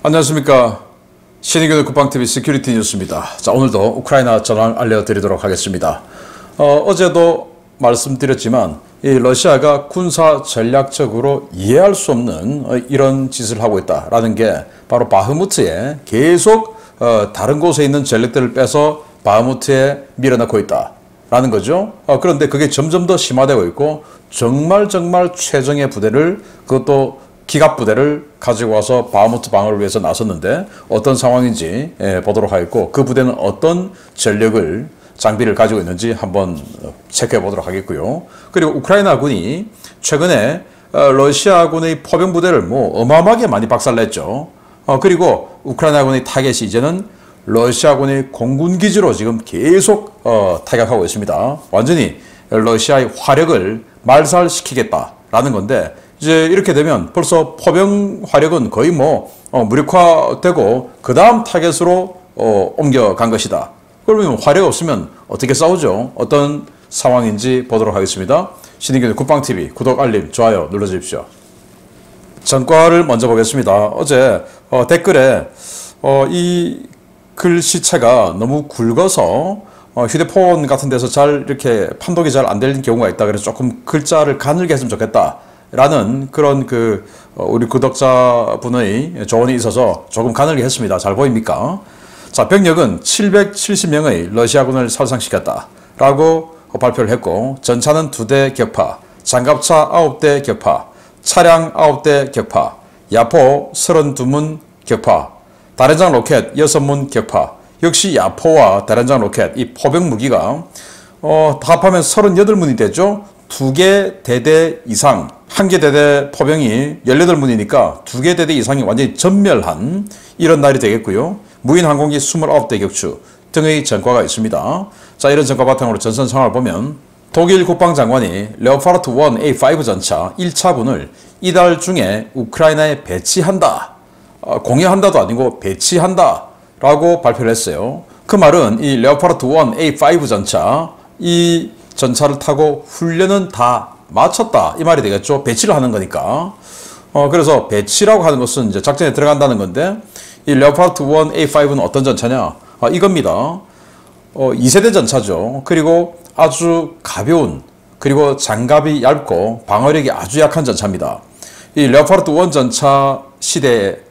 안녕하십니까. 신의균의 국방TV 시큐리티 뉴스입니다. 자, 오늘도 우크라이나 전황 알려드리도록 하겠습니다. 어제도 말씀드렸지만 이 러시아가 군사 전략적으로 이해할 수 없는 이런 짓을 하고 있다라는 게 바로 바흐무트에 계속 다른 곳에 있는 전력들을 빼서 바흐무트에 밀어넣고 있다라는 거죠. 그런데 그게 점점 더 심화되고 있고 정말 최정의 부대를, 그것도 기갑부대를 가지고 와서 바흐무트 방어를 위해서 나섰는데 어떤 상황인지 보도록 하겠고, 그 부대는 어떤 전력을, 장비를 가지고 있는지 한번 체크해 보도록 하겠고요. 그리고 우크라이나군이 최근에 러시아군의 포병부대를 어마어마하게 많이 박살냈죠. 그리고 우크라이나군의 타겟이 이제는 러시아군의 공군기지로 지금 계속 타격하고 있습니다. 완전히 러시아의 화력을 말살시키겠다라는 건데, 이제 이렇게 되면 벌써 포병 화력은 거의 무력화되고 그 다음 타겟으로 옮겨간 것이다. 그러면 화력 없으면 어떻게 싸우죠? 어떤 상황인지 보도록 하겠습니다. 신의균의 국방TV 구독, 알림, 좋아요 눌러주십시오. 전과를 먼저 보겠습니다. 어제 댓글에 이 글씨체가 너무 굵어서 휴대폰 같은 데서 잘 이렇게 판독이 잘 안 되는 경우가 있다. 그래서 조금 글자를 가늘게 했으면 좋겠다 라는 그런 우리 구독자분의 조언이 있어서 조금 가늘게 했습니다. 잘 보입니까? 자, 병력은 770명의 러시아군을 살상시켰다 라고 발표를 했고, 전차는 2대 격파, 장갑차 9대 격파, 차량 9대 격파, 야포 32문 격파, 다련장 로켓 6문 격파. 역시 야포와 다련장 로켓, 이 포병 무기가 합하면 38문이 되죠. 2개 대대 이상, 1개 대대 포병이 18문이니까 2개 대대 이상이 완전히 전멸한 이런 날이 되겠고요. 무인 항공기 29대 격추 등의 전과가 있습니다. 자, 이런 전과 바탕으로 전선 상황을 보면 독일 국방장관이 레오파르트 1 A5 전차 1차분을 이달 중에 우크라이나에 배치한다. 공여한다도 아니고 배치한다 라고 발표를 했어요. 그 말은 이 레오파르트 1 A5 전차, 이 전차를 타고 훈련은 다 마쳤다 이 말이 되겠죠. 배치를 하는 거니까. 그래서 배치라고 하는 것은 이제 작전에 들어간다는 건데, 이 레오파르트 1 A5는 어떤 전차냐? 이겁니다. 2세대 전차죠. 그리고 아주 가벼운, 그리고 장갑이 얇고 방어력이 아주 약한 전차입니다. 이 레오파르트 1 전차 시대의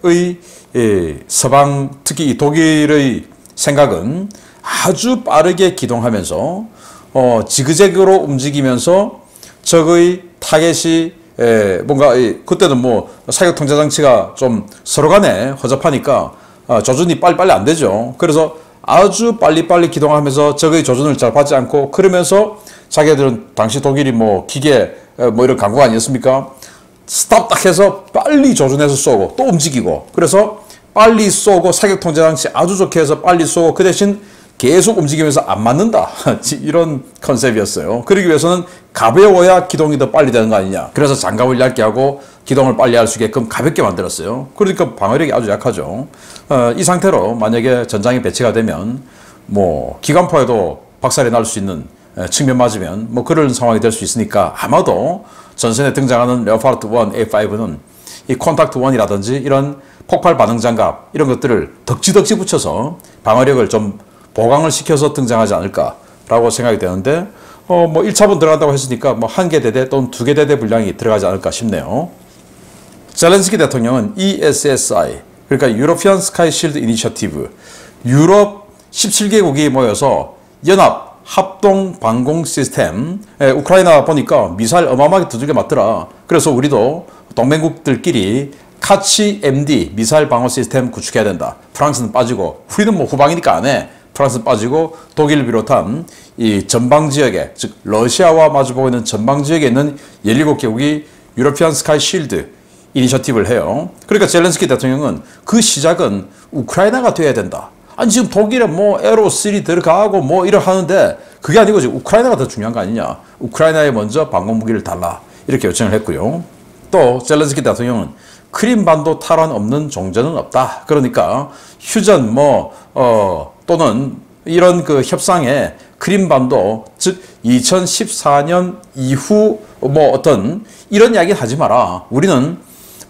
서방, 특히 이 독일의 생각은 아주 빠르게 기동하면서 지그재그로 움직이면서 적의 타겟이 뭔가 그때는 사격 통제 장치가 좀 서로 간에 허접하니까 조준이 빨리빨리 안 되죠. 그래서 아주 빨리빨리 기동하면서 적의 조준을 잘 받지 않고, 그러면서 자기들은 당시 독일이 기계 이런 강국 아니었습니까? 스탑 딱 해서 빨리 조준해서 쏘고 또 움직이고, 그래서 빨리 쏘고 사격 통제 장치 아주 좋게 해서 빨리 쏘고, 그 대신 계속 움직이면서 안 맞는다 이런 컨셉이었어요. 그러기 위해서는 가벼워야 기동이 더 빨리 되는 거 아니냐. 그래서 장갑을 얇게 하고 기동을 빨리 할 수 있게끔 가볍게 만들었어요. 그러니까 방어력이 아주 약하죠. 이 상태로 만약에 전장에 배치가 되면 기관포에도 박살이 날 수 있는 측면 맞으면 그런 상황이 될 수 있으니까, 아마도 전선에 등장하는 레오파르트 1 A5는 이 콘탁트 1이라든지 이런 폭발 반응 장갑 이런 것들을 덕지덕지 붙여서 방어력을 좀 보강을 시켜서 등장하지 않을까라고 생각이 되는데, 1차분 들어간다고 했으니까 1개 대대 또는 2개 대대 분량이 들어가지 않을까 싶네요. 젤렌스키 대통령은 ESSI, 그러니까 European Sky Shield Initiative, 유럽 17개국이 모여서 연합 합동 방공 시스템, 우크라이나 보니까 미사일 어마어마하게 두들겨 맞더라. 그래서 우리도 동맹국들끼리 카치 MD 미사일 방어 시스템 구축해야 된다. 프랑스는 빠지고, 우리는 후방이니까 안 해. 프랑스 빠지고 독일을 비롯한 이 전방 지역에, 즉 러시아와 마주보고 있는 전방 지역에 있는 17개국이 유로피안 스카이 실드 이니셔티브를 해요. 그러니까 젤렌스키 대통령은 그 시작은 우크라이나가 돼야 된다. 아니 지금 독일은 에로 3 들어가고 이러 하는데, 그게 아니고 지금 우크라이나가 더 중요한 거 아니냐. 우크라이나에 먼저 방공무기를 달라 이렇게 요청을 했고요. 또 젤렌스키 대통령은 크림반도 탈환 없는 종전은 없다. 그러니까 휴전 또는 이런 협상에 크림반도, 즉 2014년 이후 어떤 이런 이야기 하지 마라. 우리는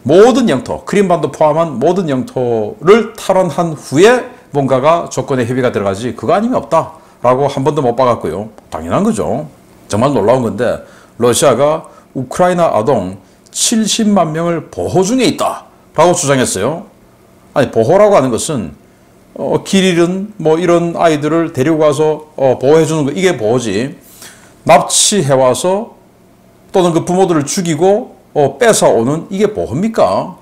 모든 영토, 크림반도 포함한 모든 영토를 탈환한 후에 뭔가가 조건에 협의가 들어가지 그거 아니면 없다라고 한 번도 못 봐갔고요. 당연한 거죠. 정말 놀라운 건데 러시아가 우크라이나 아동 70만 명을 보호 중에 있다라고 주장했어요. 아니 보호라고 하는 것은 길 잃은 뭐 이런 아이들을 데리고 가서 보호해 주는 거 이게 보호지. 납치해 와서 또는 그 부모들을 죽이고 뺏어오는 이게 보호입니까?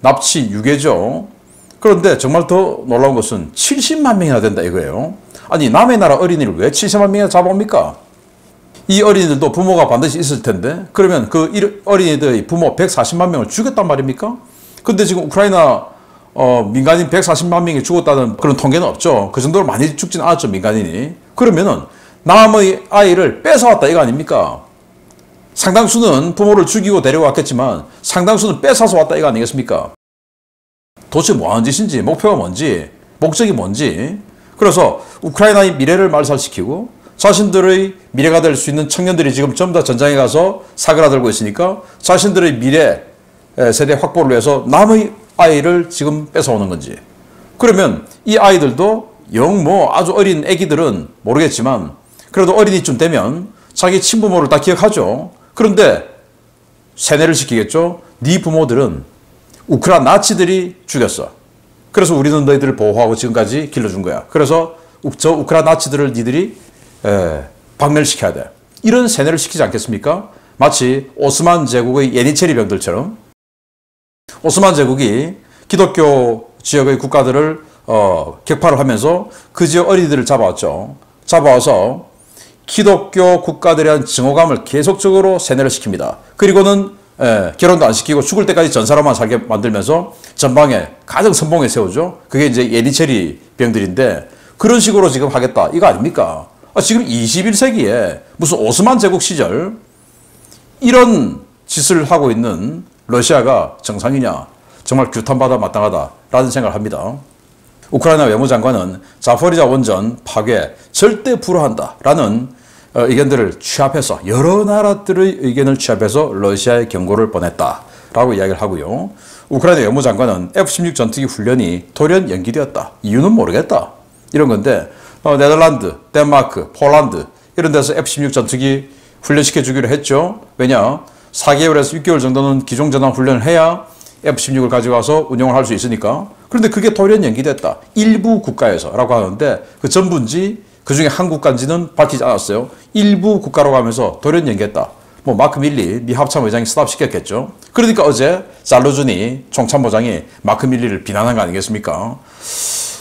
납치 유괴죠. 그런데 정말 더 놀라운 것은 70만 명이나 된다 이거예요. 아니 남의 나라 어린이를 왜 70만 명이나 잡아옵니까? 이 어린이들도 부모가 반드시 있을 텐데 그러면 그 어린이들의 부모 140만 명을 죽였단 말입니까? 근데 지금 우크라이나 민간인 140만 명이 죽었다는 그런 통계는 없죠. 그 정도로 많이 죽진 않았죠, 민간인이. 그러면은 남의 아이를 뺏어왔다 이거 아닙니까? 상당수는 부모를 죽이고 데려왔겠지만 상당수는 뺏어서 왔다 이거 아니겠습니까? 도대체 뭐 하는 짓인지, 목표가 뭔지, 목적이 뭔지. 그래서 우크라이나의 미래를 말살시키고 자신들의 미래가 될 수 있는 청년들이 지금 전부 다 전장에 가서 사그라들고 있으니까 자신들의 미래 세대 확보를 위해서 남의 아이를 지금 뺏어오는 건지. 그러면 이 아이들도 영 뭐 아주 어린 애기들은 모르겠지만 그래도 어린이쯤 되면 자기 친부모를 다 기억하죠. 그런데 세뇌를 시키겠죠. 네 부모들은 우크라이나 나치들이 죽였어. 그래서 우리는 너희들을 보호하고 지금까지 길러준 거야. 그래서 저 우크라이나 나치들을 니들이 박멸시켜야 돼. 이런 세뇌를 시키지 않겠습니까? 마치 오스만 제국의 예니체리 병들처럼 오스만 제국이 기독교 지역의 국가들을 격파를 하면서 그 지역 어린이들을 잡아왔죠. 잡아와서 기독교 국가들에 대한 증오감을 계속적으로 세뇌를 시킵니다. 그리고는 결혼도 안 시키고 죽을 때까지 전사로만 살게 만들면서 전방에 가장 선봉에 세우죠. 그게 이제 예니체리 병들인데 그런 식으로 지금 하겠다 이거 아닙니까? 지금 21세기에 무슨 오스만 제국 시절 이런 짓을 하고 있는 러시아가 정상이냐? 정말 규탄받아 마땅하다라는 생각을 합니다. 우크라이나 외무장관은 자포리자 원전 파괴 절대 불허한다라는 의견들을 취합해서 여러 나라들의 의견을 취합해서 러시아에 경고를 보냈다라고 이야기를 하고요. 우크라이나 외무장관은 F-16 전투기 훈련이 돌연 연기되었다. 이유는 모르겠다. 이런 건데 네덜란드, 덴마크, 폴란드 이런 데서 F-16 전투기 훈련시켜 주기로 했죠. 왜냐? 4개월에서 6개월 정도는 기종전환 훈련을 해야 F-16을 가져가서 운용을 할 수 있으니까. 그런데 그게 돌연 연기됐다. 일부 국가에서라고 하는데 그 전부인지 그중에 한 국가인지는 밝히지 않았어요. 일부 국가라고 하면서 돌연 연기했다. 뭐 마크 밀리 미 합참의장이 스탑시켰겠죠. 그러니까 어제 잘루즈니 총참모장이 마크 밀리를 비난한 거 아니겠습니까?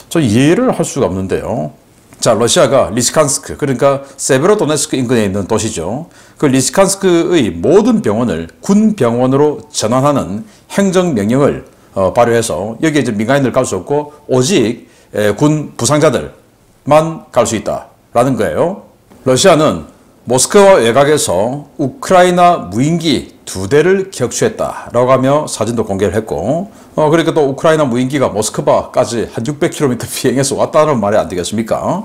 저 이해를 할 수가 없는데요. 자, 러시아가 리스칸스크, 그러니까 세베로도네스크 인근에 있는 도시죠. 그 리스칸스크의 모든 병원을 군 병원으로 전환하는 행정명령을 발효해서 여기에 이제 민간인들 갈 수 없고 오직 군 부상자들만 갈 수 있다라는 거예요. 러시아는 모스크바 외곽에서 우크라이나 무인기 2대를 격추했다라고 하며 사진도 공개를 했고 그러니까 또 우크라이나 무인기가 모스크바까지 한 600km 비행해서 왔다는 말이 안 되겠습니까?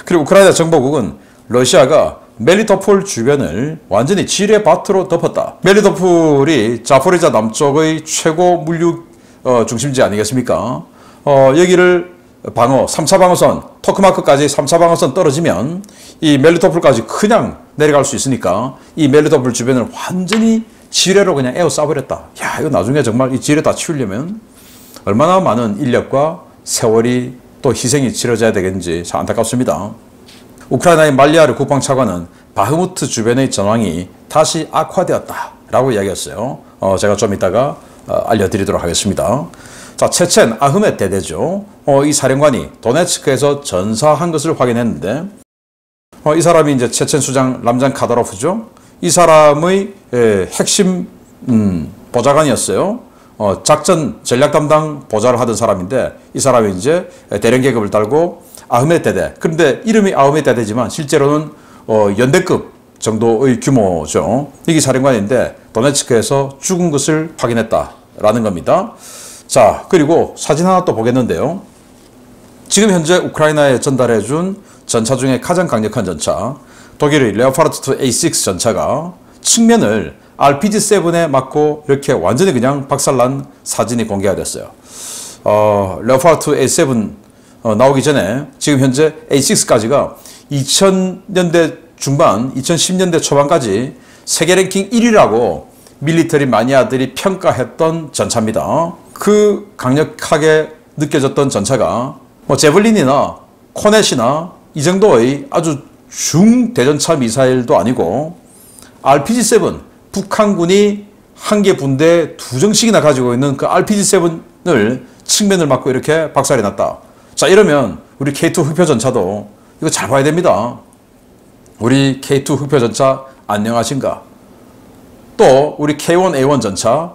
그리고 우크라이나 정보국은 러시아가 멜리토폴 주변을 완전히 지뢰 밭으로 덮었다. 멜리토폴이 자포리자 남쪽의 최고 물류 중심지 아니겠습니까? 여기를 방어, 3차 방어선, 토크마크까지 3차 방어선 떨어지면 이 멜리토폴까지 그냥 내려갈 수 있으니까 이 멜리토폴 주변을 완전히 지뢰로 그냥 에워싸버렸다. 야, 이거 나중에 정말 이 지뢰 다 치우려면 얼마나 많은 인력과 세월이 또 희생이 치러져야 되겠는지 참 안타깝습니다. 우크라이나의 말리아르 국방차관은 바흐무트 주변의 전황이 다시 악화되었다라고 이야기했어요. 제가 좀 이따가 알려드리도록 하겠습니다. 자, 체첸 아흐메 대대죠. 이 사령관이 도네츠크에서 전사한 것을 확인했는데 이 사람이 이제 체첸 수장 람잔 카다로프죠. 이 사람의 핵심 보좌관이었어요. 작전 전략 담당 보좌를 하던 사람인데 이 사람이 이제 대령 계급을 달고 아흐메 대대. 그런데 이름이 아흐메 대대지만 실제로는 연대급 정도의 규모죠. 이게 사령관인데 도네츠크에서 죽은 것을 확인했다라는 겁니다. 자, 그리고 사진 하나 또 보겠는데요. 지금 현재 우크라이나에 전달해준 전차 중에 가장 강력한 전차, 독일의 레오파르트 2 A6 전차가 측면을 RPG-7에 맞고 이렇게 완전히 그냥 박살난 사진이 공개가 됐어요. 레오파르트 A7 나오기 전에 지금 현재 A6까지가 2000년대 중반, 2010년대 초반까지 세계 랭킹 1위라고 밀리터리 마니아들이 평가했던 전차입니다. 그 강력하게 느껴졌던 전차가 제블린이나 코넷이나 이 정도의 아주 중대전차 미사일도 아니고 RPG-7, 북한군이 한 개 분대 2정씩이나 가지고 있는 그 RPG-7을 측면을 맞고 이렇게 박살이 났다. 자, 이러면 우리 K2 흑표전차도 이거 잘 봐야 됩니다. 우리 K2 흑표전차 안녕하신가? 또 우리 K1A1 전차,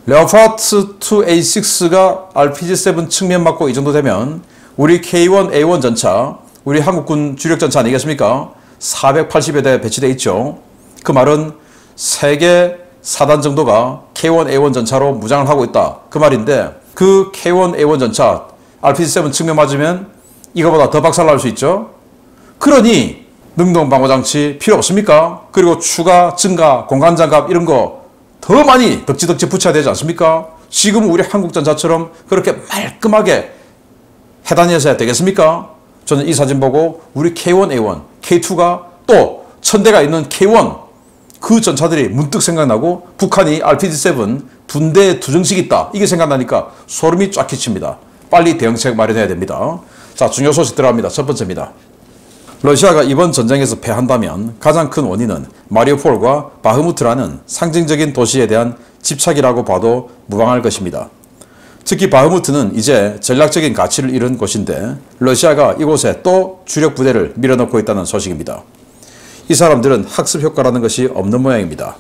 레오파르트 2A6가 RPG-7 측면 맞고 이 정도 되면 우리 K1A1 전차, 우리 한국군 주력 전차 아니겠습니까? 480여 대 배치되어 있죠. 그 말은 3개 사단 정도가 K1A1 전차로 무장을 하고 있다. 그 말인데 그 K1A1 전차 RPG-7 측면 맞으면 이거보다 더 박살날 수 있죠. 그러니 능동방어장치 필요 없습니까? 그리고 추가, 증가, 공간장갑 이런 거 더 많이 덕지덕지 붙여야 되지 않습니까? 지금 우리 한국전차처럼 그렇게 말끔하게 해다녀서 해야 되겠습니까? 저는 이 사진 보고 우리 K1A1, K2가 또 천대가 있는 K1 그 전차들이 문득 생각나고 북한이 RPG-7 분대 2정씩 있다. 이게 생각나니까 소름이 쫙 끼칩니다. 빨리 대응책 마련해야 됩니다. 자, 중요 소식 들어갑니다. 첫 번째입니다. 러시아가 이번 전쟁에서 패한다면 가장 큰 원인은 마리우폴과 바흐무트라는 상징적인 도시에 대한 집착이라고 봐도 무방할 것입니다. 특히 바흐무트는 이제 전략적인 가치를 잃은 곳인데 러시아가 이곳에 또 주력 부대를 밀어넣고 있다는 소식입니다. 이 사람들은 학습 효과라는 것이 없는 모양입니다.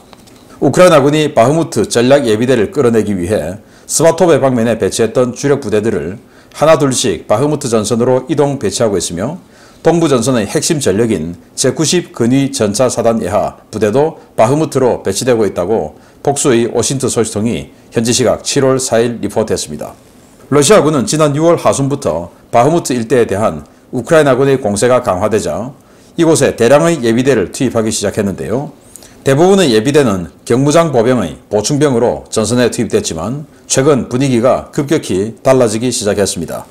우크라이나군이 바흐무트 전략 예비대를 끌어내기 위해 스바토베 방면에 배치했던 주력 부대들을 하나 둘씩 바흐무트 전선으로 이동 배치하고 있으며 동부 전선의 핵심 전력인 제90 근위 전차 사단 예하 부대도 바흐무트로 배치되고 있다고 복수의 오신트 소식통이 현지 시각 7월 4일 리포트했습니다. 러시아군은 지난 6월 하순부터 바흐무트 일대에 대한 우크라이나군의 공세가 강화되자 이곳에 대량의 예비대를 투입하기 시작했는데요. 대부분의 예비대는 경무장 보병의 보충병으로 전선에 투입됐지만 최근 분위기가 급격히 달라지기 시작했습니다.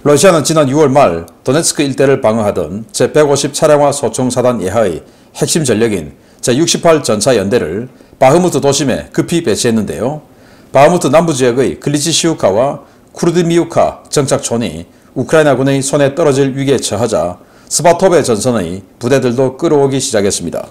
러시아는 지난 6월 말 도네츠크 일대를 방어하던 제150 차량화 소총사단 예하의 핵심 전력인 제68 전차연대를 바흐무트 도심에 급히 배치했는데요. 바흐무트 남부지역의 클리치시우카와 쿠르드미우카 정착촌이 우크라이나군의 손에 떨어질 위기에 처하자 스바토베 전선의 부대들도 끌어오기 시작했습니다.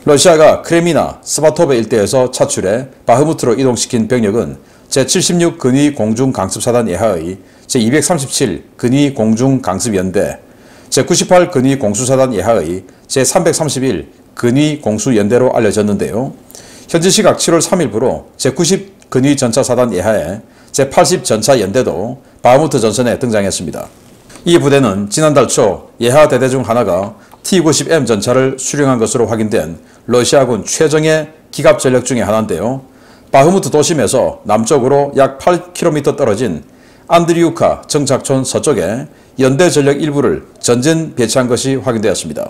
러시아가 크레미나 스바토베 일대에서 차출해 바흐무트로 이동시킨 병력은 제76 근위 공중강습사단 예하의 제237 근위 공중강습연대, 제98 근위 공수사단 예하의 제331 근위 공수연대로 알려졌는데요. 현지 시각 7월 3일부로 제90 근위 전차사단 예하의 제80 전차연대도 바흐무트 전선에 등장했습니다. 이 부대는 지난달 초 예하 대대 중 하나가 T-90M 전차를 수령한 것으로 확인된 러시아군 최정예 기갑 전력 중의 하나인데요. 바흐무트 도심에서 남쪽으로 약 8km 떨어진 안드리우카 정착촌 서쪽에 연대 전력 일부를 전진 배치한 것이 확인되었습니다.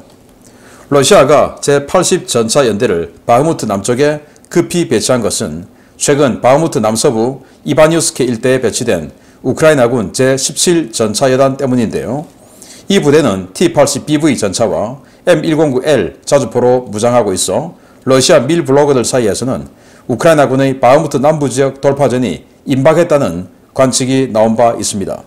러시아가 제80 전차 연대를 바흐무트 남쪽에 급히 배치한 것은 최근 바흐무트 남서부 이바뉴스케 일대에 배치된 우크라이나군 제17 전차여단 때문인데요. 이 부대는 T-80BV 전차와 M109L 자주포로 무장하고 있어 러시아 밀 블로거들 사이에서는 우크라이나군의 바흐무트 남부지역 돌파전이 임박했다는 관측이 나온 바 있습니다.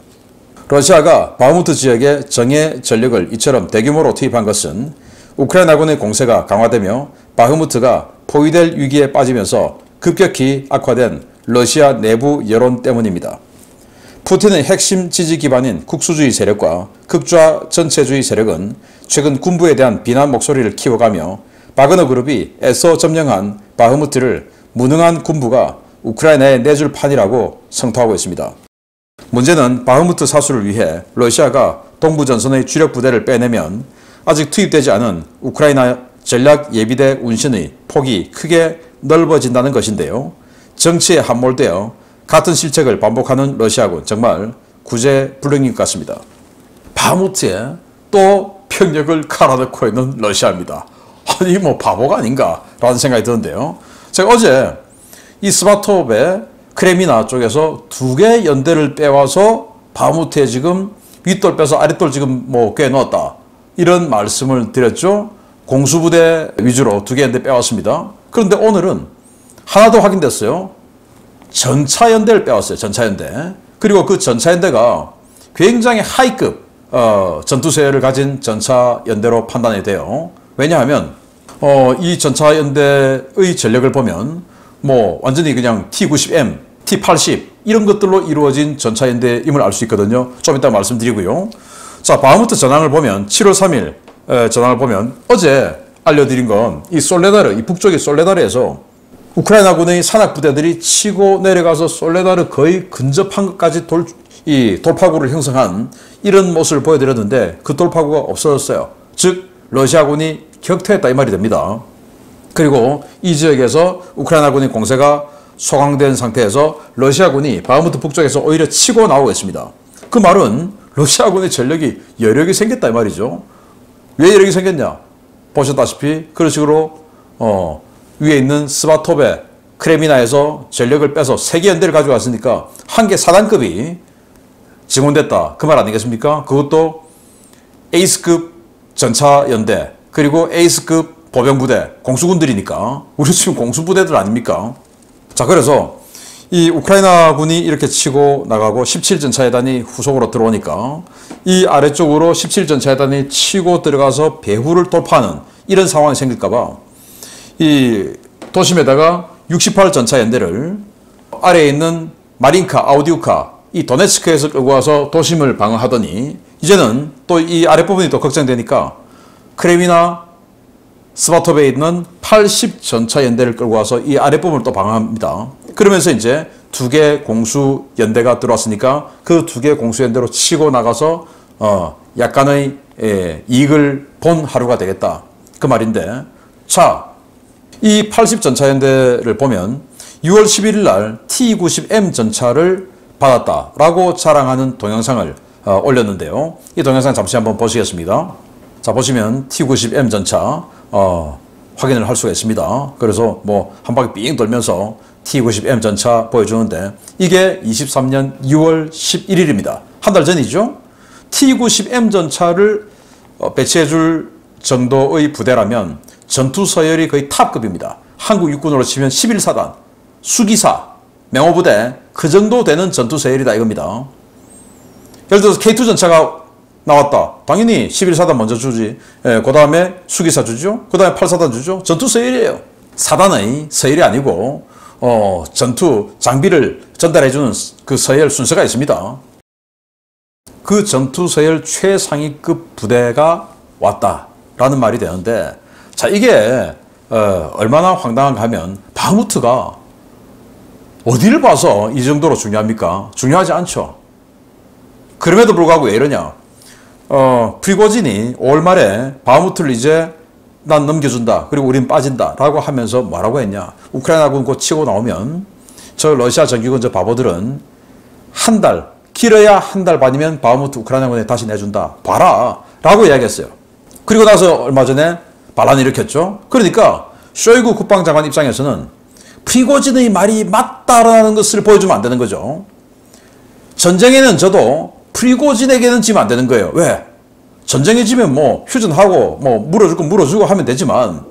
러시아가 바흐무트 지역에 정예 전력을 이처럼 대규모로 투입한 것은 우크라이나군의 공세가 강화되며 바흐무트가 포위될 위기에 빠지면서 급격히 악화된 러시아 내부 여론 때문입니다. 푸틴의 핵심 지지 기반인 국수주의 세력과 극좌 전체주의 세력은 최근 군부에 대한 비난 목소리를 키워가며 바그너 그룹이 애써 점령한 바흐무트를 무능한 군부가 우크라이나에 내줄 판이라고 성토하고 있습니다. 문제는 바흐무트 사수를 위해 러시아가 동부 전선의 주력 부대를 빼내면 아직 투입되지 않은 우크라이나 전략 예비대 운신의 폭이 크게 넓어진다는 것인데요. 정치에 함몰되어 같은 실책을 반복하는 러시아군 정말 구제불능인 것 같습니다. 바흐무트에 또 병력을 갈아넣고 있는 러시아입니다. 아니 뭐 바보가 아닌가라는 생각이 드는데요. 제가 어제 이 스바토베 크레미나 쪽에서 두 개 연대를 빼와서 바흐무트에 지금 윗돌 빼서 아랫돌 지금 뭐 꽤 넣었다, 이런 말씀을 드렸죠. 공수부대 위주로 두 개 연대 빼왔습니다. 그런데 오늘은 하나 더 확인됐어요. 전차연대를 빼왔어요. 전차연대. 그리고 그 전차연대가 굉장히 하이급 전투세열을 가진 전차연대로 판단이 돼요. 왜냐하면 이 전차연대의 전력을 보면 뭐 완전히 그냥 T-90M, T-80 이런 것들로 이루어진 전차연대임을 알 수 있거든요. 좀 이따 말씀드리고요. 자, 바흐무트 전황을 보면 7월 3일 전황을 보면 어제 알려드린 건 이 솔레다르, 이 북쪽의 솔레다르에서 우크라이나군의 산악부대들이 치고 내려가서 솔레다르 거의 근접한 것까지 이 돌파구를 형성한 이런 모습을 보여드렸는데 그 돌파구가 없어졌어요. 즉 러시아군이 격퇴했다 이 말이 됩니다. 그리고 이 지역에서 우크라이나군의 공세가 소강된 상태에서 러시아군이 바흐무트 북쪽에서 오히려 치고 나오고 있습니다. 그 말은 러시아군의 전력이 여력이 생겼다 이 말이죠. 왜 여력이 생겼냐? 보셨다시피 그런 식으로 위에 있는 스바토베 크레미나에서 전력을 빼서 3개 연대를 가져왔으니까 한 개 사단급이 증원됐다, 그 말 아니겠습니까? 그것도 에이스급 전차연대 그리고 에이스급 보병부대 공수군들이니까 우리 지금 공수부대들 아닙니까? 자, 그래서 이 우크라이나군이 이렇게 치고 나가고 17전차여단이 후속으로 들어오니까 이 아래쪽으로 17전차여단이 치고 들어가서 배후를 돌파하는 이런 상황이 생길까봐 이 도심에다가 68전차연대를 아래에 있는 마린카, 아우디우카 이 도네츠크에서 끌고 와서 도심을 방어하더니 이제는 또 이 아랫부분이 또 걱정되니까 크레미나 스바토베에 있는 80전차연대를 끌고 와서 이 아랫부분을 또 방어합니다. 그러면서 이제 두 개 공수연대가 들어왔으니까 그 두 개 공수연대로 치고 나가서 약간의 이익을 본 하루가 되겠다, 그 말인데, 자, 이 80전차연대를 보면 6월 11일 날 T-90M 전차를 받았다라고 자랑하는 동영상을 올렸는데요. 이 동영상 잠시 한번 보시겠습니다. 자, 보시면 T-90M 전차 확인을 할 수가 있습니다. 그래서 뭐 한 바퀴 삥 돌면서 T-90M 전차 보여주는데 이게 23년 6월 11일입니다. 한 달 전이죠. T-90M 전차를 배치해줄 정도의 부대라면 전투 서열이 거의 탑급입니다. 한국 육군으로 치면 11사단, 수기사, 명호부대 그 정도 되는 전투 서열이다 이겁니다. 예를 들어서 K2 전차가 나왔다. 당연히 11사단 먼저 주지. 그 다음에 수기사 주죠. 그 다음에 8사단 주죠. 전투 서열이에요. 사단의 서열이 아니고 전투 장비를 전달해주는 그 서열 순서가 있습니다. 그 전투 서열 최상위급 부대가 왔다라는 말이 되는데, 자, 이게 얼마나 황당한가 하면 바흐무트가 어디를 봐서 이 정도로 중요합니까? 중요하지 않죠. 그럼에도 불구하고 왜 이러냐? 프리고진이 5월 말에 바흐무트를 이제 난 넘겨준다, 그리고 우린 빠진다 라고 하면서 뭐라고 했냐? 우크라이나군 곧 치고 나오면 저 러시아 정규군 저 바보들은 한 달, 길어야 한 달 반이면 바흐무트 우크라이나군에 다시 내준다, 봐라 라고 이야기했어요. 그리고 나서 얼마 전에 반란을 일으켰죠. 그러니까 쇼이구 국방장관 입장에서는 프리고진의 말이 맞다라는 것을 보여주면 안 되는 거죠. 전쟁에는 져도 프리고진에게는 지면 안 되는 거예요. 왜? 전쟁에 지면 뭐 휴전하고 뭐 물어줄 건 물어주고 하면 되지만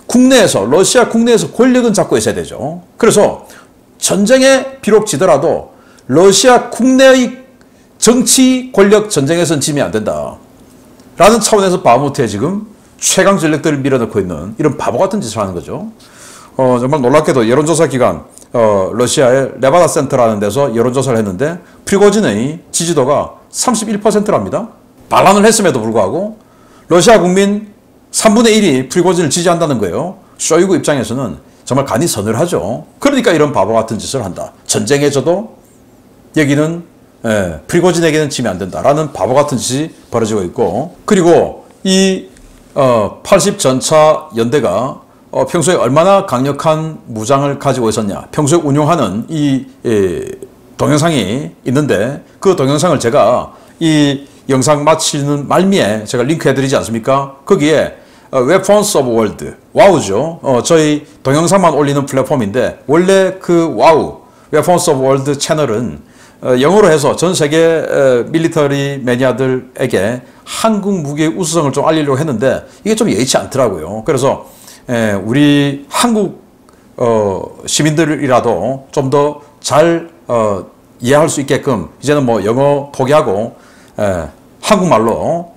국내에서, 러시아 국내에서 권력은 잡고 있어야 되죠. 그래서 전쟁에 비록 지더라도 러시아 국내의 정치 권력 전쟁에서는 지면 안 된다 라는 차원에서 바흐무트에 지금 최강 전력들을 밀어넣고 있는 이런 바보 같은 짓을 하는 거죠. 정말 놀랍게도 여론조사 기관 러시아의 레바다 센터라는 데서 여론조사를 했는데 프리고진의 지지도가 31%랍니다. 반란을 했음에도 불구하고 러시아 국민 3분의 1이 프리고진을 지지한다는 거예요. 쇼이구 입장에서는 정말 간이 서늘하죠. 그러니까 이런 바보 같은 짓을 한다. 전쟁에 져도 여기는 프리고진에게는 지면 안 된다라는 바보 같은 짓이 벌어지고 있고, 그리고 이 80전차 연대가 평소에 얼마나 강력한 무장을 가지고 있었냐, 평소에 운용하는 이 동영상이 있는데 그 동영상을 제가 이 영상 마치는 말미에 제가 링크 해드리지 않습니까? 거기에 Weapons of World, 와우죠. 저희 동영상만 올리는 플랫폼인데 원래 그 와우, Weapons of World 채널은 영어로 해서 전 세계 밀리터리 매니아들에게 한국 무기의 우수성을 좀 알리려고 했는데 이게 좀 예의치 않더라고요. 그래서 우리 한국 시민들이라도 좀 더 잘 이해할 수 있게끔 이제는 뭐 영어 포기하고 한국말로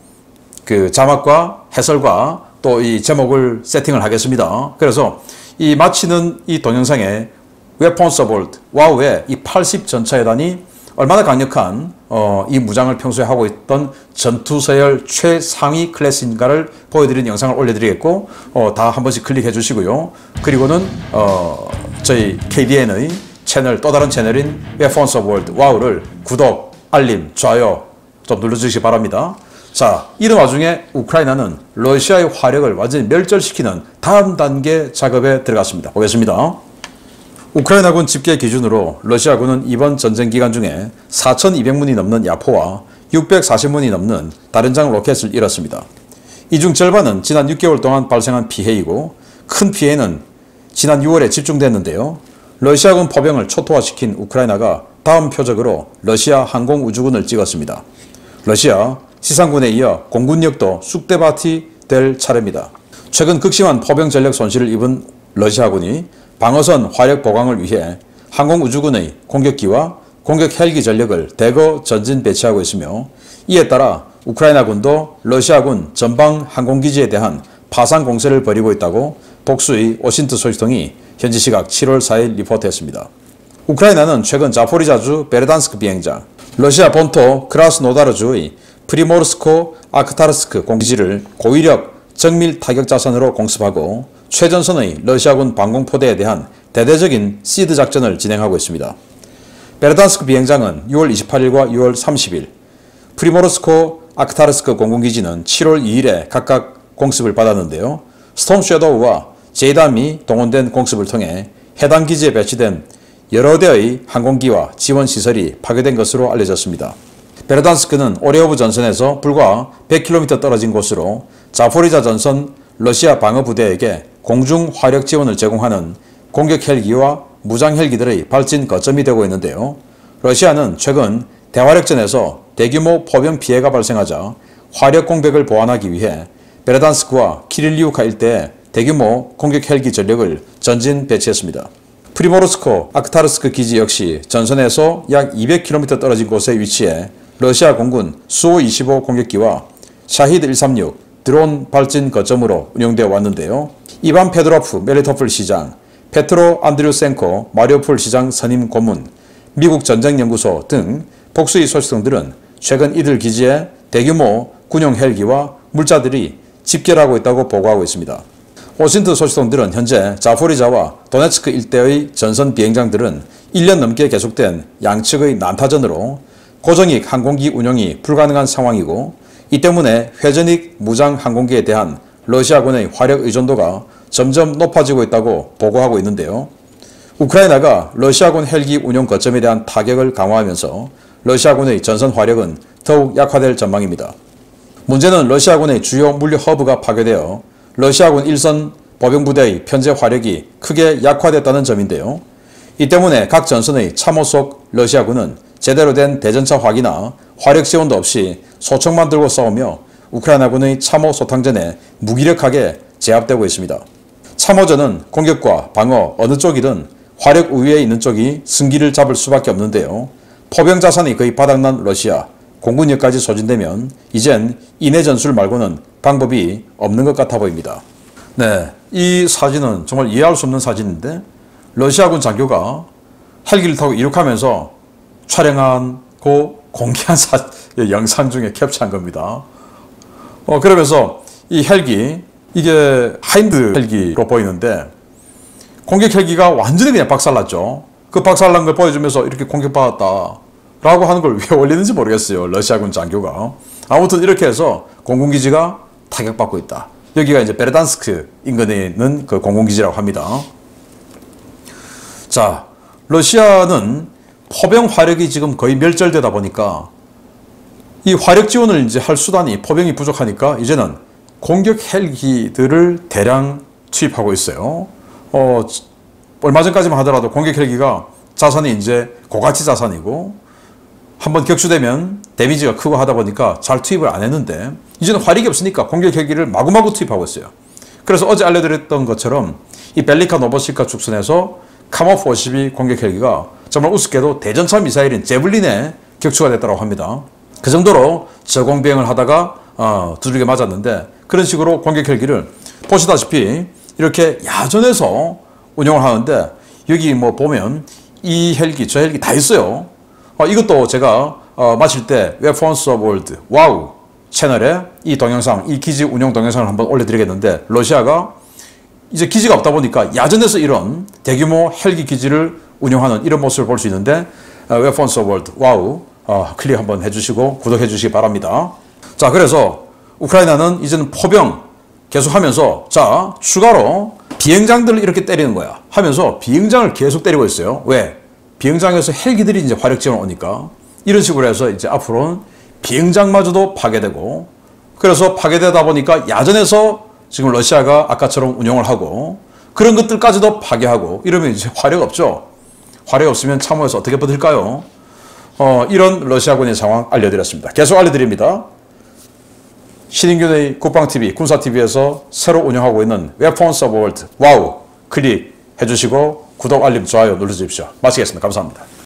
그 자막과 해설과 또 이 제목을 세팅을 하겠습니다. 그래서 이 마치는 이 동영상에 Weapons of World, 와우의 이 80 전차여단이 얼마나 강력한 이 무장을 평소에 하고 있던 전투서열 최상위 클래스인가를 보여드리는 영상을 올려드리겠고 다 한 번씩 클릭해 주시고요. 그리고는 저희 KDN의 채널, 또 다른 채널인 Weapons of World, 와우를 구독, 알림, 좋아요 좀 눌러주시기 바랍니다. 자, 이런 와중에 우크라이나는 러시아의 화력을 완전히 멸절시키는 다음 단계 작업에 들어갔습니다. 보겠습니다. 우크라이나군 집계 기준으로 러시아군은 이번 전쟁 기간 중에 4,200문이 넘는 야포와 640문이 넘는 다른장 로켓을 잃었습니다. 이 중 절반은 지난 6개월 동안 발생한 피해이고 큰 피해는 지난 6월에 집중됐는데요. 러시아군 포병을 초토화시킨 우크라이나가 다음 표적으로 러시아 항공우주군을 찍었습니다. 러시아 지상군에 이어 공군력도 쑥대밭이 될 차례입니다. 최근 극심한 포병 전력 손실을 입은 러시아군이 방어선 화력 보강을 위해 항공우주군의 공격기와 공격 헬기 전력을 대거 전진 배치하고 있으며 이에 따라 우크라이나군도 러시아군 전방 항공기지에 대한 파상 공세를 벌이고 있다고 복수의 오신트 소식통이 현지 시각 7월 4일 리포트했습니다. 우크라이나는 최근 자포리자주 베르단스크 비행장, 러시아 본토 크라스노다르주의 프리모르스코 아크타르스크 공기지를 고위력 정밀 타격 자산으로 공습하고 최전선의 러시아군 방공포대에 대한 대대적인 시드 작전을 진행하고 있습니다. 베르단스크 비행장은 6월 28일과 6월 30일, 프리모르스코 아크타르스크 공군기지는 7월 2일에 각각 공습을 받았는데요. 스톰 섀도우와 제이담이 동원된 공습을 통해 해당 기지에 배치된 여러 대의 항공기와 지원시설이 파괴된 것으로 알려졌습니다. 베르단스크는 오레오브 전선에서 불과 100km 떨어진 곳으로 자포리자 전선 러시아 방어부대에게 공중 화력 지원을 제공하는 공격 헬기와 무장 헬기들의 발진 거점이 되고 있는데요. 러시아는 최근 대화력전에서 대규모 포병 피해가 발생하자 화력 공백을 보완하기 위해 베르단스크와 키릴리우카 일대에 대규모 공격 헬기 전력을 전진 배치했습니다. 프리모르스코 아크타르스크 기지 역시 전선에서 약 200km 떨어진 곳에 위치해 러시아 공군 수-25 공격기와 샤히드 136 드론 발진 거점으로 운영되어 왔는데요. 이반 페드로프 멜리토폴 시장, 페트로 안드류센코 마리오폴 시장 선임 고문, 미국 전쟁연구소 등 복수의 소식통들은 최근 이들 기지에 대규모 군용 헬기와 물자들이 집결하고 있다고 보고하고 있습니다. 오신트 소식통들은 현재 자포리자와 도네츠크 일대의 전선 비행장들은 1년 넘게 계속된 양측의 난타전으로 고정익 항공기 운용이 불가능한 상황이고 이 때문에 회전익 무장 항공기에 대한 러시아군의 화력 의존도가 점점 높아지고 있다고 보고하고 있는데요. 우크라이나가 러시아군 헬기 운용 거점에 대한 타격을 강화하면서 러시아군의 전선 화력은 더욱 약화될 전망입니다. 문제는 러시아군의 주요 물류 허브가 파괴되어 러시아군 일선 보병부대의 편제 화력이 크게 약화됐다는 점인데요. 이 때문에 각 전선의 참호 속 러시아군은 제대로 된 대전차 화기나 화력 지원도 없이 소총만 들고 싸우며 우크라이나군의 참호 소탕전에 무기력하게 제압되고 있습니다. 참호전은 공격과 방어 어느 쪽이든 화력 우위에 있는 쪽이 승기를 잡을 수밖에 없는데요. 포병 자산이 거의 바닥난 러시아, 공군력까지 소진되면 이젠 인해 전술 말고는 방법이 없는 것 같아 보입니다. 네, 이 사진은 정말 이해할 수 없는 사진인데 러시아군 장교가 헬기를 타고 이륙하면서 촬영한 공개한 영상 중에 캡처한 겁니다. 그러면서 이 헬기, 이게 하인드 헬기로 보이는데 공격 헬기가 완전히 그냥 박살났죠. 그 박살난 걸 보여주면서 이렇게 공격받았다 라고 하는 걸 왜 올리는지 모르겠어요. 러시아군 장교가. 아무튼 이렇게 해서 공군기지가 타격받고 있다. 여기가 이제 베르단스크 인근에 있는 그 공군기지라고 합니다. 자, 러시아는 포병 화력이 지금 거의 멸절되다 보니까 이 화력 지원을 이제 할 수단이 포병이 부족하니까 이제는 공격 헬기들을 대량 투입하고 있어요. 얼마 전까지만 하더라도 공격 헬기가 자산이 이제 고가치 자산이고 한번 격추되면 데미지가 크고 하다 보니까 잘 투입을 안 했는데 이제는 화력이 없으니까 공격 헬기를 마구마구 투입하고 있어요. 그래서 어제 알려드렸던 것처럼 이 벨리카 노보시카 축선에서 카모프 52 공격 헬기가 정말 우습게도 대전차 미사일인 제블린에 격추가 됐다고 합니다. 그 정도로 저공 비행을 하다가 두들겨 맞았는데 그런 식으로 공격 헬기를 보시다시피 이렇게 야전에서 운영을 하는데 여기 뭐 보면 이 헬기 저 헬기 다 있어요. 이것도 제가 마칠 때 Weapons of World 와우 채널에 이 동영상, 이 기지 운영 동영상을 한번 올려드리겠는데 러시아가 이제 기지가 없다 보니까 야전에서 이런 대규모 헬기 기지를 운영하는 이런 모습을 볼 수 있는데 Weapons of World 와우 클릭 한번 해주시고 구독해 주시기 바랍니다. 자, 그래서 우크라이나는 이제는 포병 계속하면서 자 추가로 비행장들을 이렇게 때리는 거야 하면서 비행장을 계속 때리고 있어요. 왜? 비행장에서 헬기들이 이제 화력 지원을 오니까 이런 식으로 해서 이제 앞으로는 비행장마저도 파괴되고 그래서 파괴되다 보니까 야전에서 지금 러시아가 아까처럼 운영을 하고 그런 것들까지도 파괴하고 이러면 이제 화력 없죠. 화력 없으면 참호에서 어떻게 버틸까요? 이런 러시아군의 상황 알려드렸습니다. 계속 알려드립니다. 신인균의 국방TV, 군사TV에서 새로 운영하고 있는 Weapons of World 와우 클릭해 주시고 구독, 알림, 좋아요 눌러주십시오. 마치겠습니다. 감사합니다.